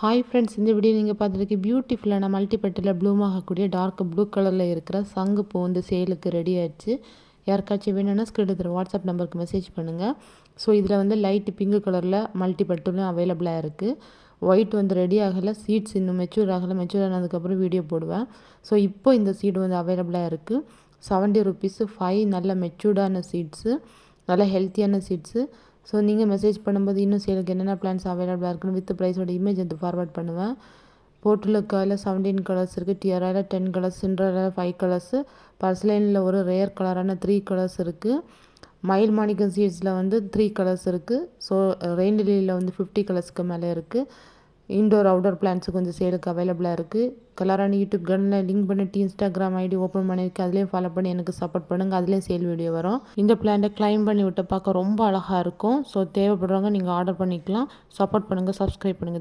Hi friends, இந்த video நீங்கள் பார்த்துருக்கு பியூட்டிஃபுல்லான மல்டிபெட்டில் ப்ளூம் ஆகக்கூடிய டார்க் ப்ளூ கலரில் இருக்கிற சங்கு பூ வந்து சேலுக்கு ரெடி ஆயிடுச்சு. யாருக்காச்சும் வேணும்னா ஸ்க்ரீனில் வாட்ஸ்அப் நம்பருக்கு மெசேஜ் பண்ணுங்கள். ஸோ இதில் வந்து லைட் பிங்க் கலரில் மல்டிபெட்டிலும் அவைலபிளாக இருக்குது. ஒயிட் வந்து ரெடி ஆகலை, சீட்ஸ் இன்னும் மெச்சூர் ஆகலை. மெச்சூர் ஆனதுக்கப்புறம் வீடியோ போடுவேன். ஸோ இப்போ இந்த சீடு வந்து அவைலபிளாக இருக்குது. 70 ருபீஸு 5 நல்ல மெச்சூர்டான சீட்ஸு, நல்ல ஹெல்த்தியான சீட்ஸு. ஸோ நீங்கள் மெசேஜ் பண்ணும்போது இன்னும் சேலுக்கு என்னென்ன பிளான்ஸ் அவைலபிளாக இருக்குன்னு வித் ப்ரைஸோட இமேஜ் வந்து ஃபார்வர்ட் பண்ணுவேன். போர்ட்டுலுக்காயில் 17 கலர்ஸ் இருக்குது, டியராயில் 10 கலர்ஸ், சிண்ட்ரெல்லாவில் 5 கலர்ஸு, பர்ஸ்லைனில் ஒரு ரேர் கலரான 3 கலர்ஸ் இருக்குது. மயில் மாணிக்கம் சீட்ஸில் வந்து 3 கலர்ஸ் இருக்குது. ஸோ ரெயின் லில்லியில் வந்து 50 கலர்ஸ்க்கு மேலே இருக்குது. இன்டோர் அவுடோர் பிளான்ஸுக்கு கொஞ்சம் சேலுக்கு அவைலபிளாக இருக்குது. கலரான யூடியூப் கனில் லிங்க் பண்ணிவிட்டு இன்ஸ்டாகிராம் ஐடி ஓப்பன் பண்ணியிருக்கேன். அதுலேயும் ஃபாலோ பண்ணி எனக்கு சப்போர்ட் பண்ணுங்கள். அதுலேயும் சேல் வீடியோ வரும். இந்த பிளான்ட்டை கிளைம் பண்ணி விட்டு பார்க்க ரொம்ப அழகாக இருக்கும். ஸோ தேவைப்படுறவங்க நீங்கள் ஆர்டர் பண்ணிக்கலாம். சப்போர்ட் பண்ணுங்கள், சப்ஸ்கிரைப் பண்ணுங்கள்.